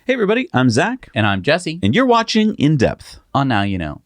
Hey everybody, I'm Zach. And I'm Jesse. And you're watching In Depth on Now You Know.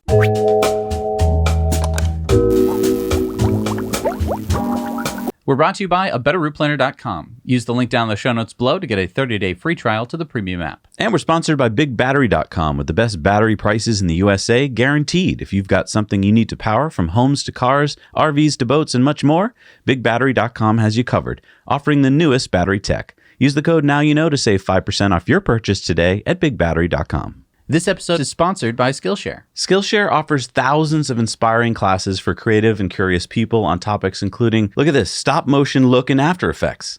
We're brought to you by abetterrouteplanner.com. Use the link down in the show notes below to get a 30-day free trial to the premium app. And we're sponsored by BigBattery.com with the best battery prices in the USA, guaranteed. If you've got something you need to power, from homes to cars, RVs to boats, and much more, BigBattery.com has you covered, offering the newest battery tech. Use the code NOWYOUKNOW to save 5% off your purchase today at BigBattery.com. This episode is sponsored by Skillshare. Skillshare offers thousands of inspiring classes for creative and curious people on topics including, look at this, stop motion look in After Effects.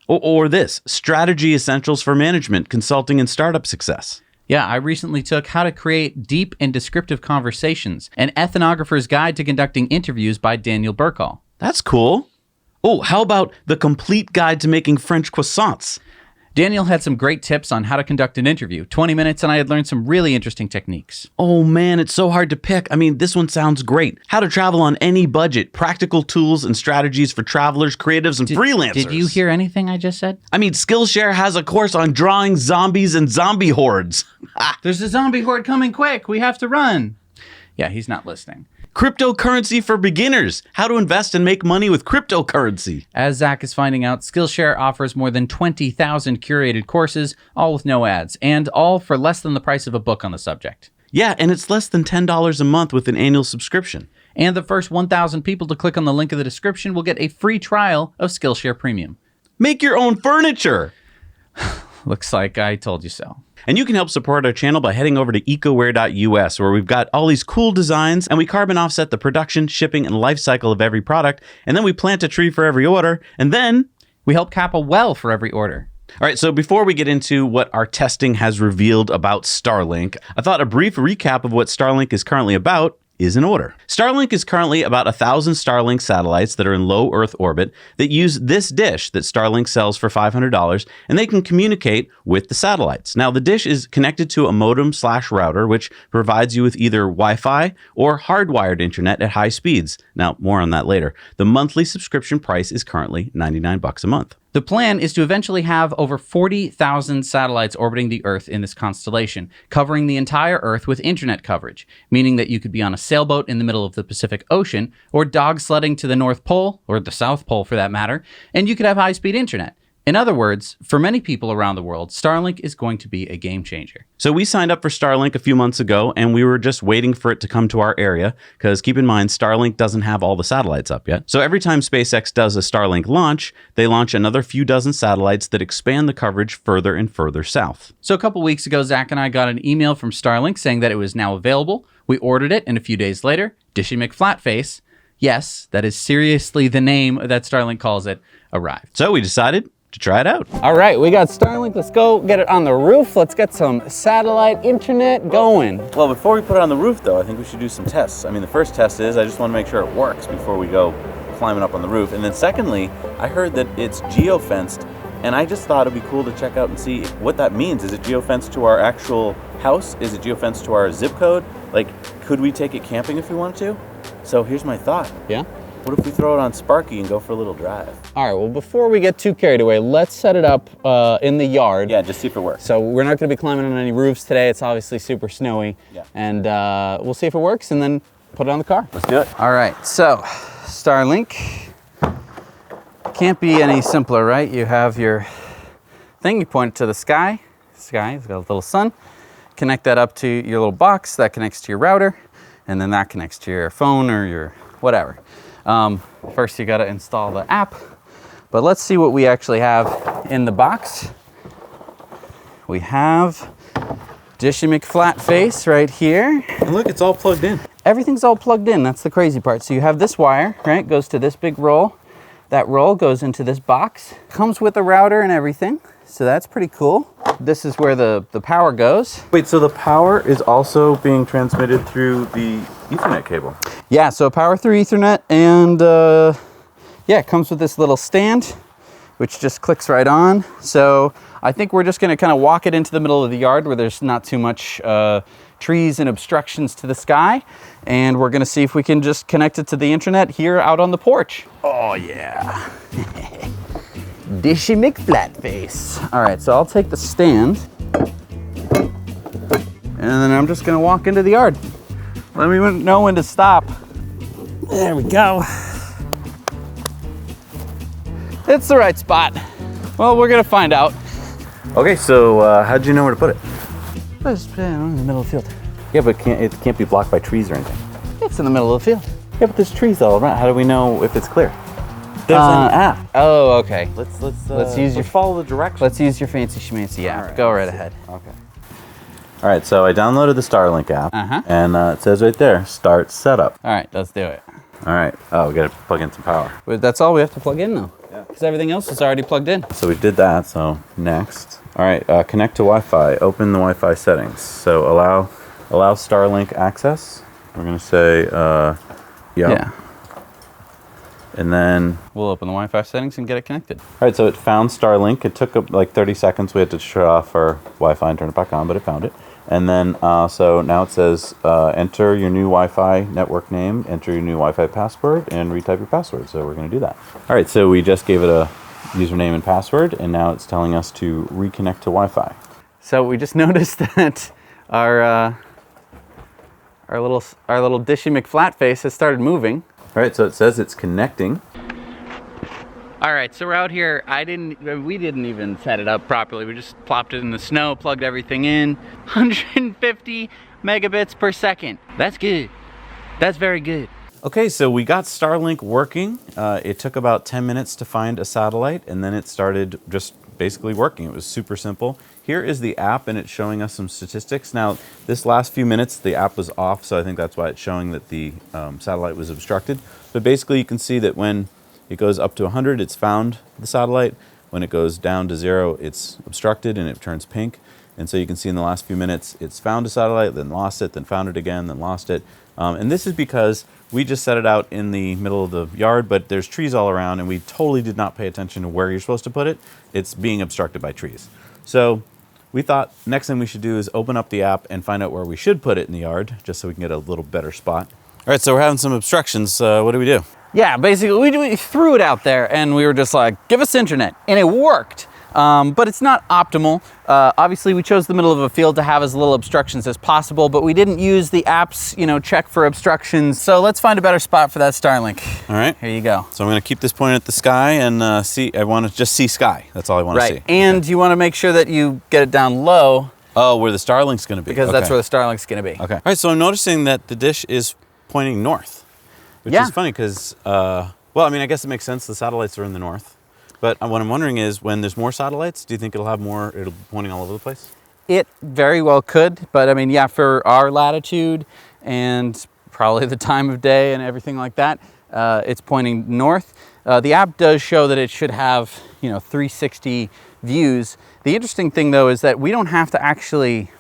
Or this, strategy essentials for management, consulting, and startup success. Yeah, I recently took How to Create Deep and Descriptive Conversations, an ethnographer's guide to conducting interviews by Daniel Burkall. That's cool. Oh, how about the complete guide to making French croissants? Daniel had some great tips on how to conduct an interview. 20 minutes, and I had learned some really interesting techniques. Oh man, it's so hard to pick. I mean, this one sounds great. How to travel on any budget, practical tools and strategies for travelers, creatives, and freelancers. Did you hear anything I just said? I mean, Skillshare has a course on drawing zombies and zombie hordes. There's a zombie horde coming quick. We have to run. Yeah, he's not listening. Cryptocurrency for beginners. How to invest and make money with cryptocurrency. As Zach is finding out, Skillshare offers more than 20,000 curated courses, all with no ads, and all for less than the price of a book on the subject. Yeah, and it's less than $10 a month with an annual subscription. And the first 1,000 people to click on the link in the description will get a free trial of Skillshare Premium. Make your own furniture. Looks like I told you so. And you can help support our channel by heading over to ecoware.us, where we've got all these cool designs, and we carbon offset the production, shipping, and life cycle of every product, and then we plant a tree for every order, and then we help cap a well for every order. All right, so before we get into what our testing has revealed about Starlink, I thought a brief recap of what Starlink is currently about is in order. Starlink is currently about 1,000 Starlink satellites that are in low Earth orbit that use this dish that Starlink sells for $500, and they can communicate with the satellites. Now, the dish is connected to a modem/router, which provides you with either Wi-Fi or hardwired internet at high speeds. Now, more on that later. The monthly subscription price is currently $99 a month. The plan is to eventually have over 40,000 satellites orbiting the Earth in this constellation, covering the entire Earth with internet coverage, meaning that you could be on a sailboat in the middle of the Pacific Ocean, or dog sledding to the North Pole, or the South Pole for that matter, and you could have high-speed internet. In other words, for many people around the world, Starlink is going to be a game changer. So we signed up for Starlink a few months ago, and we were just waiting for it to come to our area, because keep in mind, Starlink doesn't have all the satellites up yet. So every time SpaceX does a Starlink launch, they launch another few dozen satellites that expand the coverage further and further south. So a couple weeks ago, Zach and I got an email from Starlink saying that it was now available. We ordered it, and a few days later, Dishy McFlatface, yes, that is seriously the name that Starlink calls it, arrived. So we decided to try it out. All right, we got Starlink. Let's go get it on the roof. Let's get some satellite internet going. Well, before we put it on the roof, though, I think we should do some tests. I mean, the first test is I just want to make sure it works before we go climbing up on the roof. And then secondly, I heard that it's geofenced, and I just thought it'd be cool to check out and see what that means. Is it geofenced to our actual house? Is it geofenced to our zip code? Like, could we take it camping if we wanted to? So here's my thought. Yeah? What if we throw it on Sparky and go for a little drive? All right, well, before we get too carried away, let's set it up in the yard. Yeah, just see if it works. So we're not going to be climbing on any roofs today. It's obviously super snowy. Yeah. And we'll see if it works and then put it on the car. Let's do it. All right, so Starlink. Can't be any simpler, right? You have your thing, you point it to the sky. Sky, it's got a little sun. Connect that up to your little box. That connects to your router. And then that connects to your phone or your whatever. First you gotta install the app, but let's see what we actually have in the box. We have Dishy McFlatface right here. And look, it's all plugged in. Everything's all plugged in, that's the crazy part. So you have this wire, right, goes to this big roll. That roll goes into this box. Comes with a router and everything, so that's pretty cool. This is where the power goes. Wait, so the power is also being transmitted through the Ethernet cable? Yeah, so power through Ethernet, and yeah, it comes with this little stand, which just clicks right on. So I think we're just gonna kind of walk it into the middle of the yard where there's not too much trees and obstructions to the sky. And we're gonna see if we can just connect it to the internet here out on the porch. Oh yeah. Dishy McFlatface. All right, so I'll take the stand And then I'm just gonna walk into the yard. Let me know when to stop. There we go. It's the right spot. Well, we're gonna find out. Okay, so how'd you know where to put it? It's in the middle of the field. Yeah, but it can't be blocked by trees or anything. It's in the middle of the field. Yeah, but there's trees all around. How do we know if it's clear? There's an app. Oh, okay. Let's follow the directions. Let's use your fancy schmancy app. right, Go right ahead. Okay. All right, so I downloaded the Starlink app, and it says right there, start setup. All right, let's do it. All right. Oh, we got to plug in some power. But that's all we have to plug in though. Yeah. Because everything else is already plugged in. So we did that. So next. All right. Connect to Wi-Fi. Open the Wi-Fi settings. So allow Starlink access. We're gonna say Yeah. And then We'll open the Wi-Fi settings and get it connected. all right. So it found Starlink. It took like 30 seconds. We had to shut off our Wi-Fi and turn it back on, but it found it. And then, so now it says, enter your new Wi-Fi network name, enter your new Wi-Fi password, and retype your password. So we're going to do that. All right, so we just gave it a username and password, and now it's telling us to reconnect to Wi-Fi. So we just noticed that our little Dishy McFlatface has started moving. All right, so it says it's connecting. All right, so we're out here. We didn't even set it up properly. We just plopped it in the snow, plugged everything in. 150 megabits per second. That's good. That's very good. Okay, so we got Starlink working. It took about 10 minutes to find a satellite, and then it started just basically working. It was super simple. Here is the app, and it's showing us some statistics. Now, this last few minutes, the app was off, so I think that's why it's showing that the satellite was obstructed. But basically, you can see that when it goes up to 100, it's found the satellite. When it goes down to 0, it's obstructed and it turns pink. And so you can see in the last few minutes, it's found a satellite, then lost it, then found it again, then lost it. And this is because we just set it out in the middle of the yard, but there's trees all around, and we totally did not pay attention to where you're supposed to put it. It's being obstructed by trees. So we thought next thing we should do is open up the app and find out where we should put it in the yard, just so we can get a little better spot. All right, so we're having some obstructions. What do we do? Yeah, basically we threw it out there and we were just like, give us internet, and it worked. But it's not optimal. Obviously we chose the middle of a field to have as little obstructions as possible, but we didn't use the app's, check for obstructions. So let's find a better spot for that Starlink. All right. Here you go. So I'm gonna keep this pointed at the sky and see, I wanna just see sky. That's all I wanna see. Right, and you wanna make sure that you get it down low. Oh, where the Starlink's gonna be. Because that's where the Starlink's gonna be. Okay. All right, so I'm noticing that the dish is pointing north. Which is funny because, well, I mean, I guess it makes sense. The satellites are in the north. But what I'm wondering is, when there's more satellites, do you think it'll be pointing all over the place? It very well could, but I mean, yeah, for our latitude and probably the time of day and everything like that, it's pointing north. The app does show that it should have, 360 views. The interesting thing, though, is that we don't have to actually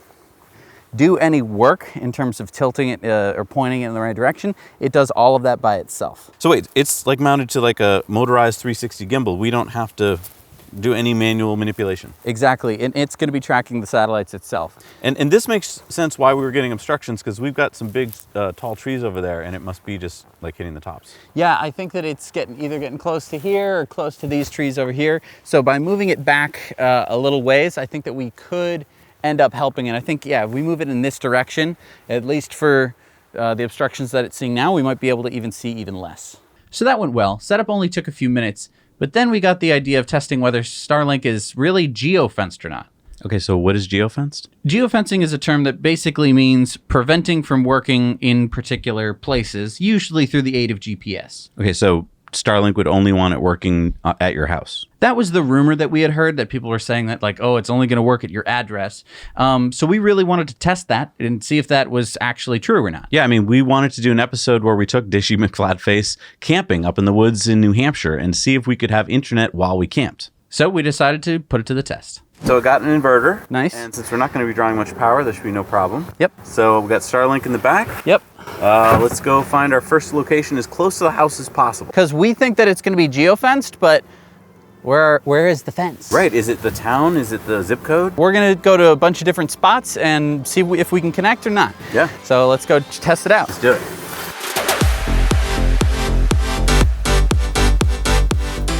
do any work in terms of tilting it or pointing it in the right direction. It does all of that by itself. So wait, it's like mounted to like a motorized 360 gimbal. We don't have to do any manual manipulation. Exactly, and it's going to be tracking the satellites itself. And this makes sense why we were getting obstructions, because we've got some big tall trees over there, and it must be just like hitting the tops. Yeah, I think that it's either getting close to here or close to these trees over here. So by moving it back a little ways, I think that we could end up helping. And I think, yeah, if we move it in this direction, at least for the obstructions that it's seeing now, we might be able to even see even less. So that went well. Setup only took a few minutes, but then we got the idea of testing whether Starlink is really geofenced or not. Okay, so what is geofenced? Geofencing is a term that basically means preventing from working in particular places, usually through the aid of GPS. Okay, so Starlink would only want it working at your house. That was the rumor that we had heard, that people were saying that, like, oh, it's only going to work at your address. So we really wanted to test that and see if that was actually true or not. Yeah, I mean, we wanted to do an episode where we took Dishy McFlatface camping up in the woods in New Hampshire and see if we could have internet while we camped. So we decided to put it to the test. So I got an inverter. Nice. And since we're not going to be drawing much power, there should be no problem. Yep. So we got Starlink in the back. Yep. Let's go find our first location as close to the house as possible. Because we think that it's going to be geofenced, but where is the fence? Right, is it the town? Is it the zip code? We're going to go to a bunch of different spots and see if we can connect or not. Yeah. So let's go test it out. Let's do it.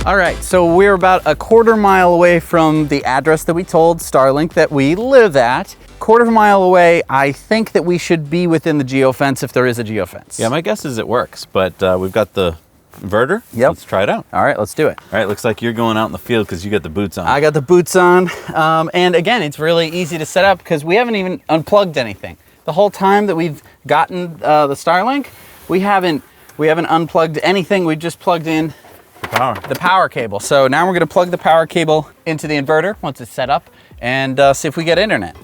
All right, so we're about a quarter mile away from the address that we told Starlink that we live at. quarter of a mile away. I think that we should be within the geofence if there is a geofence. Yeah, my guess is it works, but we've got the inverter. Yep. Let's try it out. All right, let's do it. All right, looks like you're going out in the field because you got the boots on. I got the boots on. And again, it's really easy to set up because we haven't even unplugged anything. The whole time that we've gotten the Starlink, we haven't unplugged anything. We just plugged in the power cable. So now we're going to plug the power cable into the inverter once it's set up and see if we get internet.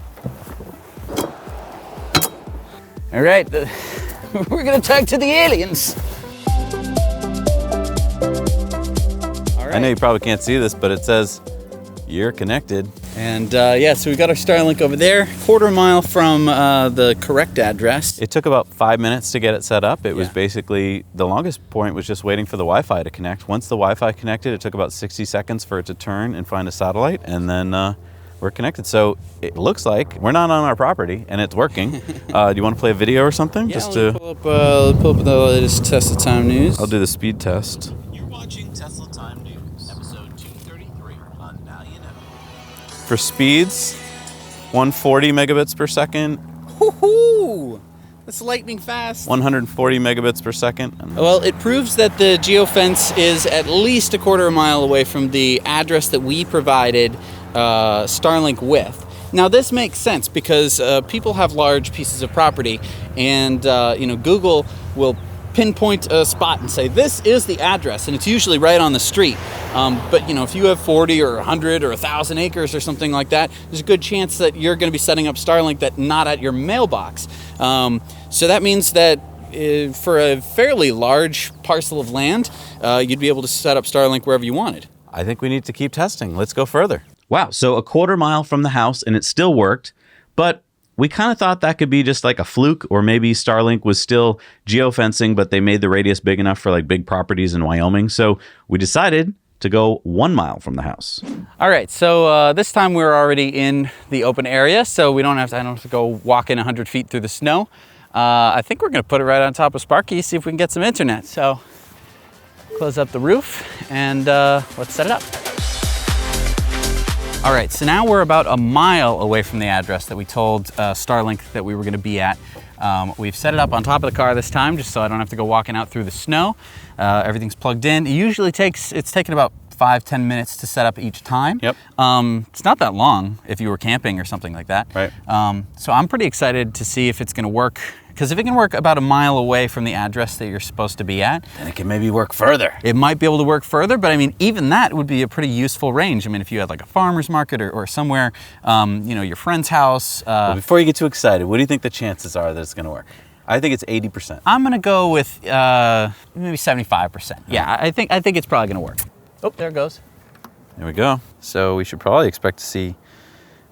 All right, we're going to talk to the aliens. All right. I know you probably can't see this, but it says you're connected. And yeah, so we got our Starlink over there, quarter mile from the correct address. It took about 5 minutes to get it set up. It was Yeah. basically, the longest point was just waiting for the Wi-Fi to connect. Once the Wi-Fi connected, it took about 60 seconds for it to turn and find a satellite, and then we're connected. So it looks like we're not on our property, and it's working. Do you want to play a video or something? Yeah, just let me pull up the latest Tesla time news. I'll do the speed test. You're watching Tesla Time News, episode 233 on Now You Know. For speeds, 140 megabits per second, Woohoo! That's lightning fast. 140 megabits per second. And Well, it proves that the geofence is at least a quarter of a mile away from the address that we provided Starlink with. Now, this makes sense because people have large pieces of property, and Google will pinpoint a spot and say this is the address, and it's usually right on the street. But if you have 40 or 100 or 1,000 acres or something like that, there's a good chance that you're going to be setting up Starlink that not at your mailbox. So that means that for a fairly large parcel of land, you'd be able to set up Starlink wherever you wanted. I think we need to keep testing. Let's go further. Wow, so a quarter mile from the house and it still worked, but we kind of thought that could be just like a fluke, or maybe Starlink was still geofencing, but they made the radius big enough for like big properties in Wyoming. So we decided to go 1 mile from the house. All right, so this time we're already in the open area, so I don't have to go walking 100 feet through the snow. I think we're gonna put it right on top of Sparky, see if we can get some internet. So close up the roof and let's set it up. All right, so now we're about a mile away from the address that we told Starlink that we were gonna be at. We've set it up on top of the car this time, just so I don't have to go walking out through the snow. Everything's plugged in. It usually it's taken about 5-10 minutes to set up each time. Yep. It's not that long if you were camping or something like that. Right. So I'm pretty excited to see if it's gonna work, because if it can work about a mile away from the address that you're supposed to be at, And it can maybe work further. it might be able to work further, but I mean, even that would be a pretty useful range. I mean, if you had like a farmer's market or somewhere, your friend's house. But before you get too excited, what do you think the chances are that it's going to work? I think it's 80%. I'm gonna go with maybe 75%. Yeah, I think it's probably gonna work. Oh, there it goes. There we go. So we should probably expect to see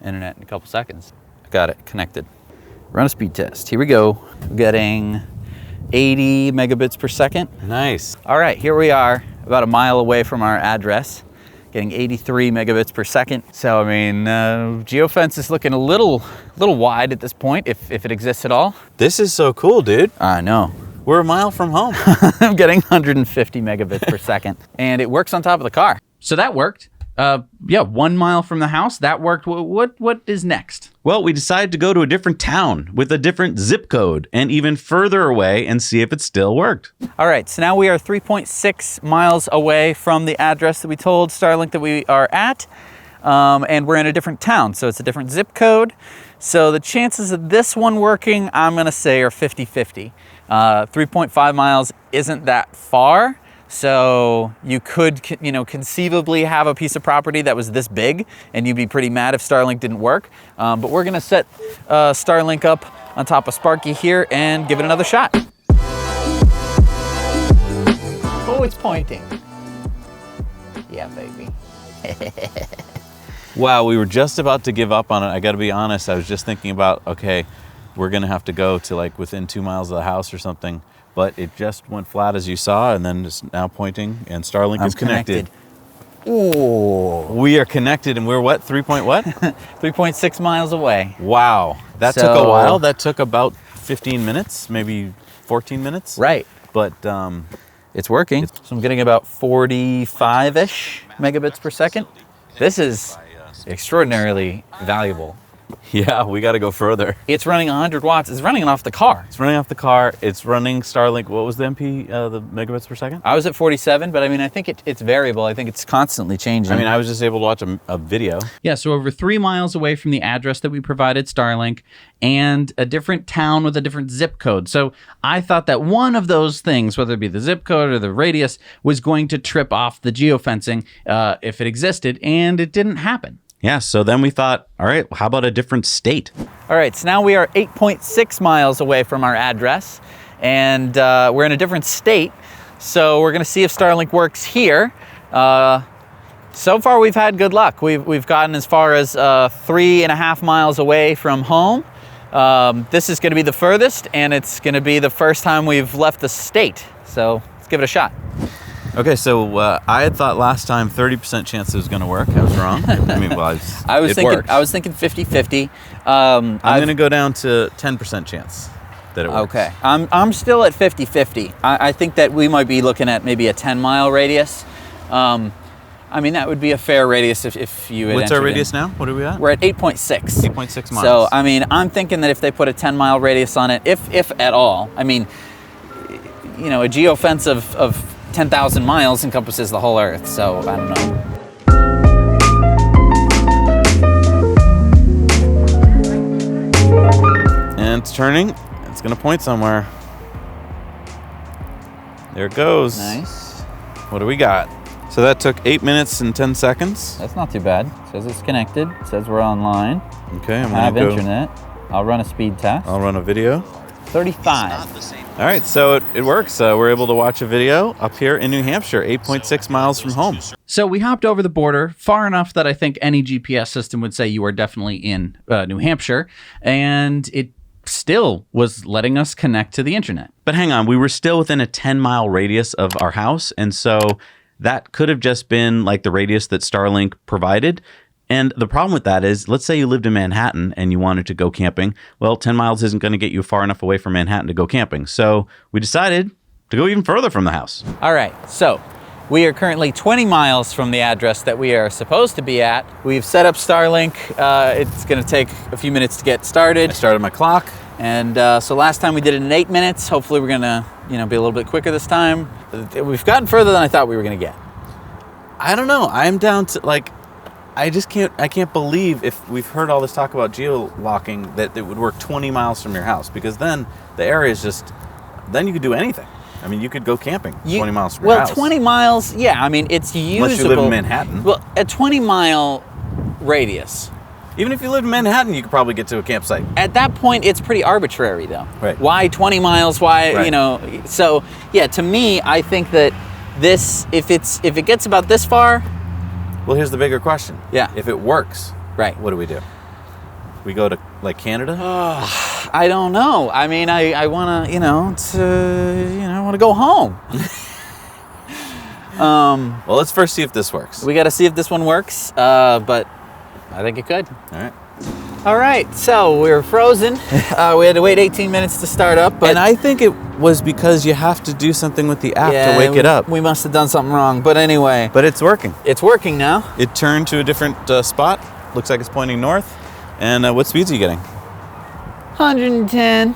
internet in a couple seconds. I got it connected. Run a speed test. Here we go. We're getting 80 megabits per second. Nice. All right, here we are, about a mile away from our address, getting 83 megabits per second. So, I mean, Geofence is looking a little wide at this point, if it exists at all. This is so cool, dude. I know. We're a mile from home. I'm getting 150 megabits per second, and it works on top of the car. So that worked. 1 mile from the house, that worked. What is next? Well, we decided to go to a different town with a different zip code and even further away and see if it still worked. All right, so now we are 3.6 miles away from the address that we told Starlink that we are at, and we're in a different town, so it's a different zip code. So the chances of this one working, I'm gonna say, are 50-50. 3.5 miles isn't that far. So you could, conceivably have a piece of property that was this big, and you'd be pretty mad if Starlink didn't work. But we're gonna set Starlink up on top of Sparky here and give it another shot. Oh, it's pointing. Yeah, baby. Wow, we were just about to give up on it. I got to be honest. I was just thinking about, okay, we're going to have to go to like within 2 miles of the house or something. But it just went flat as you saw, and then it's now pointing, and Starlink is connected. Oh. We are connected, and we're what? 3 point what? 3.6 miles away. Wow. That took a while. That took about 15 minutes, maybe 14 minutes. Right. But It's working. So I'm getting about 45-ish megabits per second. This is extraordinarily valuable. Yeah, we got to go further. It's running 100 watts. It's running off the car. It's running off the car. It's running Starlink. What was the the megabits per second? I was at 47, but I mean, I think it's variable. I think it's constantly changing. I mean, I was just able to watch a video. Yeah, so over 3 miles away from the address that we provided Starlink and a different town with a different zip code. So I thought that one of those things, whether it be the zip code or the radius, was going to trip off the geofencing if it existed, and it didn't happen. Yeah, so then we thought, all right, how about a different state? All right, so now we are 8.6 miles away from our address, and we're in a different state. So we're going to see if Starlink works here. So far, we've had good luck. We've gotten as far as 3.5 miles away from home. This is going to be the furthest, and it's going to be the first time we've left the state. So let's give it a shot. Okay, so I had thought last time 30% chance it was going to work. I was wrong. I mean, well, I was works. thinking 50-50. I'm going to go down to 10% chance that it works. Okay, I'm still at 50-50. I think that we might be looking at maybe a 10-mile radius. I mean, that would be a fair radius if you had What's our entered radius in. now? What are we at? We're at 8.6. 8.6 miles. So, I mean, I'm thinking that if they put a 10-mile radius on it, if at all, I mean, you know, a geofence of 10,000 miles encompasses the whole Earth, so I don't know. And it's turning. It's going to point somewhere. There it goes. Nice. What do we got? So that took 8 minutes and 10 seconds. That's not too bad. It says it's connected. It says we're online. Okay, I'm I going to have go. internet. I'll run a speed test. I'll run a video. 35. All right, so it works. We're able to watch a video up here in New Hampshire, 8.6 miles from home. So we hopped over the border far enough that I think any GPS system would say you are definitely in New Hampshire, and it still was letting us connect to the internet. But hang on, we were still within a 10-mile radius of our house, and so that could have just been like the radius that Starlink provided. And the problem with that is, let's say you lived in Manhattan and you wanted to go camping. Well, 10 miles isn't going to get you far enough away from Manhattan to go camping. So we decided to go even further from the house. All right, so we are currently 20 miles from the address that we are supposed to be at. We've set up Starlink. It's going to take a few minutes to get started. I started my clock. And so last time we did it in 8 minutes. Hopefully we're going to, be a little bit quicker this time. We've gotten further than I thought we were going to get. I don't know. I'm down to I can't believe if we've heard all this talk about geolocking that it would work 20 miles from your house, because then the area is then you could do anything. I mean, you could go camping 20 miles from your house. Well, 20 miles, yeah. I mean, it's usable. Unless you live in Manhattan. Well, a 20-mile radius. Even if you live in Manhattan, you could probably get to a campsite. At that point, it's pretty arbitrary, though. Right. Why 20 miles? Why, Right. So, yeah, to me, I think that this, if it gets about this far. Well, here's the bigger question. Yeah. If it works, Right. what do? We go to Canada? I don't know. I mean, I want to, I want to go home. Well, let's first see if this works. We got to see if this one works, but I think it could. All right. All right, so we're frozen. We had to wait 18 minutes to start up, but And I think it was because you have to do something with the app to wake it up. We must have done something wrong, but anyway, But it's working. it's working now. It turned to a different spot. Looks like it's pointing north. And what speeds are you getting? 110.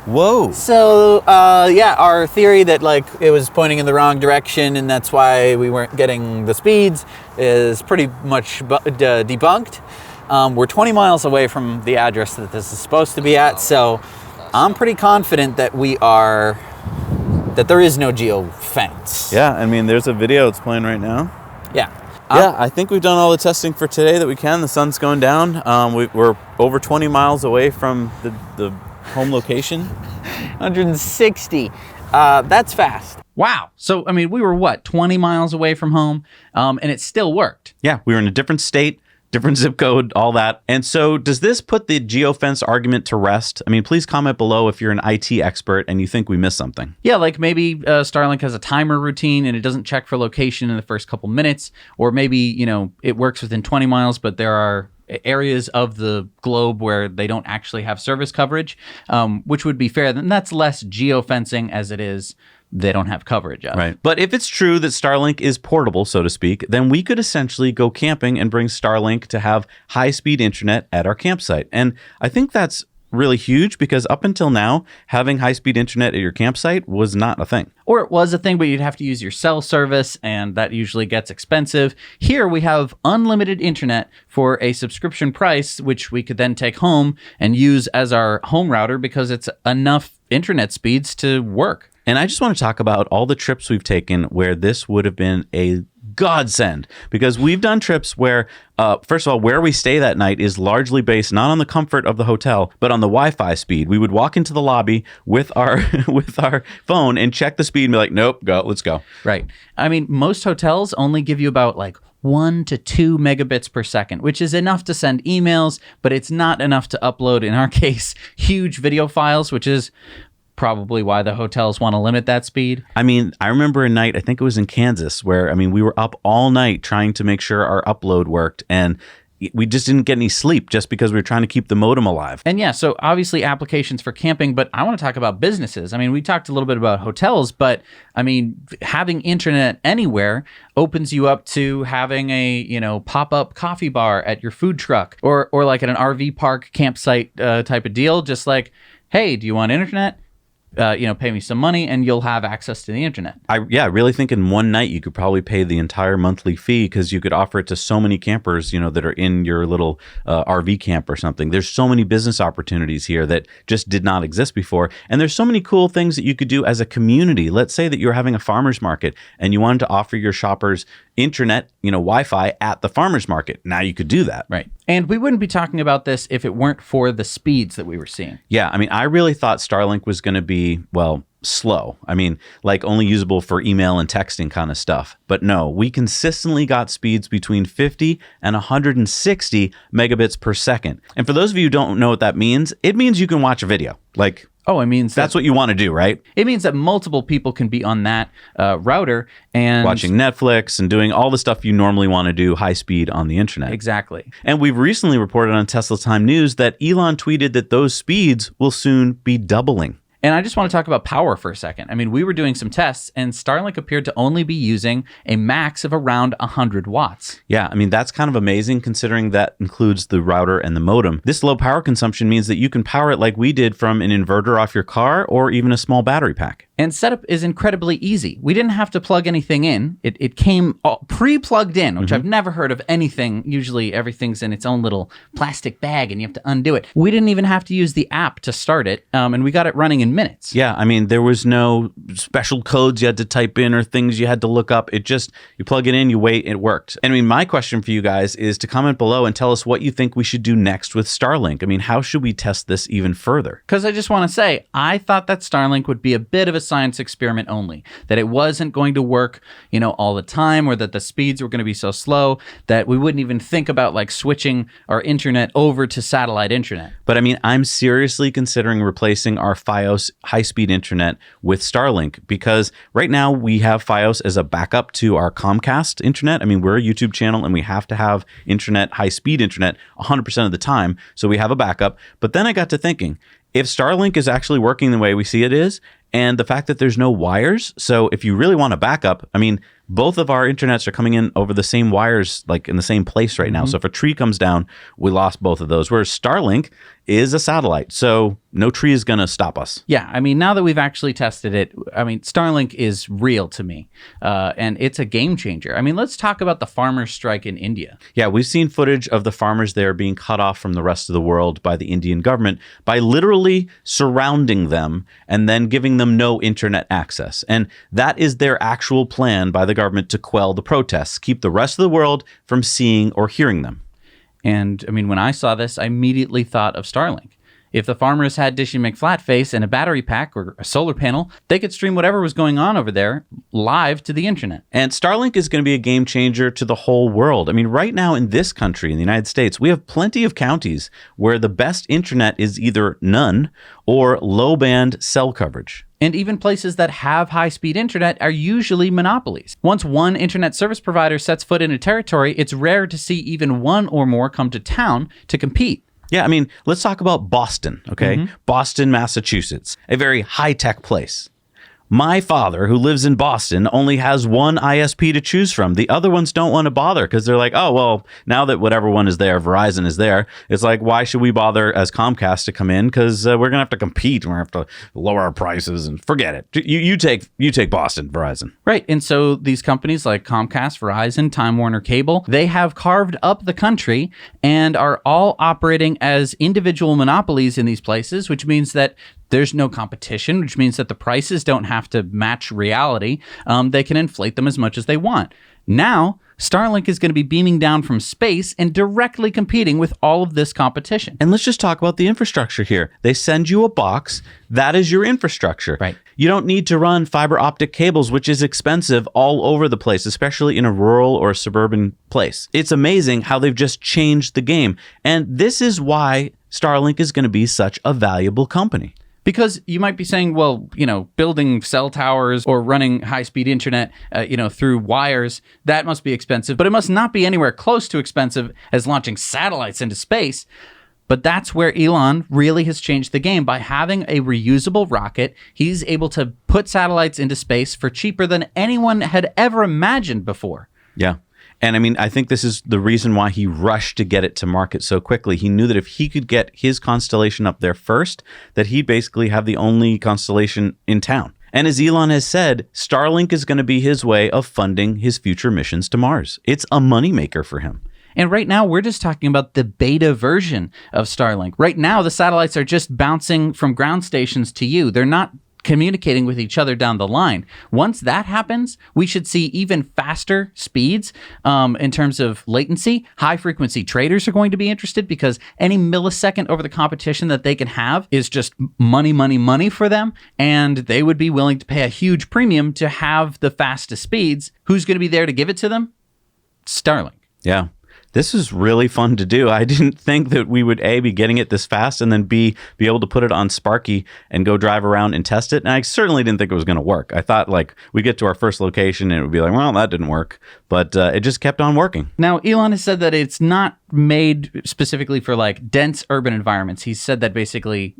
Whoa. So, our theory that it was pointing in the wrong direction and that's why we weren't getting the speeds is pretty much debunked. We're 20 miles away from the address that this is supposed to be at, so I'm pretty confident that there is no geofence. Yeah, I mean, there's a video that's playing right now. Yeah. Yeah, I think we've done all the testing for today that we can. The sun's going down. We're over 20 miles away from the home location. 160. That's fast. Wow. So, I mean, we were 20 miles away from home, and it still worked. Yeah, we were in a different state, different zip code, all that. And so does this put the geofence argument to rest? I mean, please comment below if you're an IT expert and you think we missed something. Yeah, like maybe Starlink has a timer routine and it doesn't check for location in the first couple minutes, or maybe, it works within 20 miles, but there are areas of the globe where they don't actually have service coverage, which would be fair. Then that's less geofencing as it is they don't have coverage of. Right. But if it's true that Starlink is portable, so to speak, then we could essentially go camping and bring Starlink to have high-speed internet at our campsite. And I think that's really huge because up until now, having high-speed internet at your campsite was not a thing. Or it was a thing, but you'd have to use your cell service, and that usually gets expensive. Here we have unlimited internet for a subscription price, which we could then take home and use as our home router because it's enough internet speeds to work. And I just want to talk about all the trips we've taken where this would have been a godsend, because we've done trips where, first of all, where we stay that night is largely based not on the comfort of the hotel, but on the Wi-Fi speed. We would walk into the lobby with our with our phone and check the speed and be like, nope, let's go. Right. I mean, most hotels only give you about like 1 to 2 megabits per second, which is enough to send emails, but it's not enough to upload, in our case, huge video files, which is probably why the hotels want to limit that speed. I mean, I remember a night, I think it was in Kansas, where, I mean, we were up all night trying to make sure our upload worked, and we just didn't get any sleep just because we were trying to keep the modem alive. And yeah, so obviously applications for camping, but I want to talk about businesses. I mean, we talked a little bit about hotels, but I mean, having internet anywhere opens you up to having a, pop-up coffee bar at your food truck or like at an RV park campsite type of deal. Just like, hey, do you want internet? Pay me some money and you'll have access to the internet. I really think in one night you could probably pay the entire monthly fee because you could offer it to so many campers, that are in your little RV camp or something. There's so many business opportunities here that just did not exist before. And there's so many cool things that you could do as a community. Let's say that you're having a farmer's market and you wanted to offer your shoppers internet, Wi-Fi at the farmer's market. Now you could do that. Right. And we wouldn't be talking about this if it weren't for the speeds that we were seeing. Yeah. I mean, I really thought Starlink was going to be, slow. I mean, like only usable for email and texting kind of stuff. But no, we consistently got speeds between 50 and 160 megabits per second. And for those of you who don't know what that means, it means you can watch a video. Oh, it means that's what you want to do, right? It means that multiple people can be on that router and watching Netflix and doing all the stuff you normally want to do high speed on the internet. Exactly. And we've recently reported on Tesla Time News that Elon tweeted that those speeds will soon be doubling. And I just want to talk about power for a second. I mean, we were doing some tests and Starlink appeared to only be using a max of around 100 watts. Yeah, I mean, that's kind of amazing considering that includes the router and the modem. This low power consumption means that you can power it like we did from an inverter off your car or even a small battery pack. And setup is incredibly easy. We didn't have to plug anything in. It came pre-plugged in, which I've never heard of anything. Usually everything's in its own little plastic bag and you have to undo it. We didn't even have to use the app to start it, and we got it running in minutes. Yeah, I mean, there was no special codes you had to type in or things you had to look up. It just, you plug it in, you wait, it worked. And I mean, my question for you guys is to comment below and tell us what you think we should do next with Starlink. I mean, how should we test this even further? Because I just want to say, I thought that Starlink would be a bit of a science experiment only, that it wasn't going to work, all the time, or that the speeds were going to be so slow that we wouldn't even think about like switching our internet over to satellite internet. But I mean, I'm seriously considering replacing our Fios high-speed internet with Starlink because right now we have Fios as a backup to our Comcast internet. I mean, we're a YouTube channel and we have to have internet, high-speed internet 100% of the time. So we have a backup. But then I got to thinking, if Starlink is actually working the way we see it is, and the fact that there's no wires, so if you really want a backup, I mean, both of our internets are coming in over the same wires, like in the same place right now. So if a tree comes down, we lost both of those. Whereas Starlink is a satellite, so no tree is going to stop us. Yeah, I mean, now that we've actually tested it, I mean, Starlink is real to me, and it's a game changer. I mean, let's talk about the farmers' strike in India. Yeah, we've seen footage of the farmers there being cut off from the rest of the world by the Indian government by literally surrounding them and then giving them no internet access. And that is their actual plan by the government to quell the protests, keep the rest of the world from seeing or hearing them. And I mean, when I saw this, I immediately thought of Starlink. If the farmers had Dishy McFlatface and a battery pack or a solar panel, they could stream whatever was going on over there live to the internet. And Starlink is going to be a game changer to the whole world. I mean, right now in this country, in the United States, we have plenty of counties where the best internet is either none or low-band cell coverage. And even places that have high-speed internet are usually monopolies. Once one internet service provider sets foot in a territory, it's rare to see even one or more come to town to compete. Yeah, I mean, let's talk about Boston, okay? Boston, Massachusetts, a very high-tech place. My father, who lives in Boston, only has one ISP to choose from. The other ones don't want to bother because they're like, oh, well, now that whatever one is there, Verizon is there, it's like, why should we bother as Comcast to come in? Because we're going to have to compete. We're going to have to lower our prices and forget it. You take Boston, Verizon. Right. And so these companies like Comcast, Verizon, Time Warner Cable, they have carved up the country and are all operating as individual monopolies in these places, which means that there's no competition, which means that the prices don't have to match reality. They can inflate them as much as they want. Now, Starlink is going to be beaming down from space and directly competing with all of this competition. And let's just talk about the infrastructure here. They send you a box. That is your infrastructure. Right. You don't need to run fiber optic cables, which is expensive all over the place, especially in a rural or suburban place. It's amazing how they've just changed the game. And this is why Starlink is going to be such a valuable company. Because you might be saying, well, building cell towers or running high-speed internet, through wires, that must be expensive, but it must not be anywhere close to expensive as launching satellites into space. But that's where Elon really has changed the game. By having a reusable rocket, he's able to put satellites into space for cheaper than anyone had ever imagined before. Yeah. And I mean, I think this is the reason why he rushed to get it to market so quickly. He knew that if he could get his constellation up there first, that he'd basically have the only constellation in town. And as Elon has said, Starlink is going to be his way of funding his future missions to Mars. It's a moneymaker for him. And right now, we're just talking about the beta version of Starlink. Right now, the satellites are just bouncing from ground stations to you. They're not communicating with each other down the line. Once that happens, we should see even faster speeds in terms of latency. High-frequency traders are going to be interested because any millisecond over the competition that they can have is just money, money, money for them, and they would be willing to pay a huge premium to have the fastest speeds. Who's going to be there to give it to them? Starlink. Yeah. This is really fun to do. I didn't think that we would A, be getting it this fast, and then B, be able to put it on Sparky and go drive around and test it. And I certainly didn't think it was going to work. I thought like we get to our first location and it would be like, well, that didn't work. But it just kept on working. Now, Elon has said that it's not made specifically for like dense urban environments. He said that basically,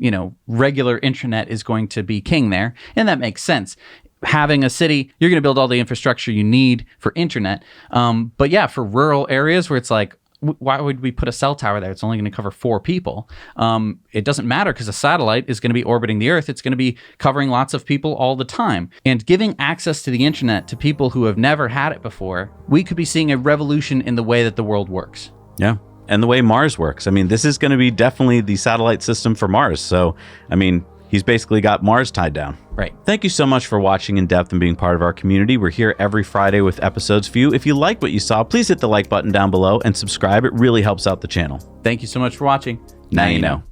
regular internet is going to be king there. And that makes sense. Having a city, you're going to build all the infrastructure you need for internet. But yeah, for rural areas where it's like, why would we put a cell tower there? It's only going to cover 4 people. It doesn't matter because a satellite is going to be orbiting the Earth. It's going to be covering lots of people all the time. And giving access to the internet to people who have never had it before, we could be seeing a revolution in the way that the world works. Yeah. And the way Mars works. I mean, this is going to be definitely the satellite system for Mars. So, I mean, he's basically got Mars tied down. Right. Thank you so much for watching in depth and being part of our community. We're here every Friday with episodes for you. If you liked what you saw, please hit the like button down below and subscribe. It really helps out the channel. Thank you so much for watching. Now you know.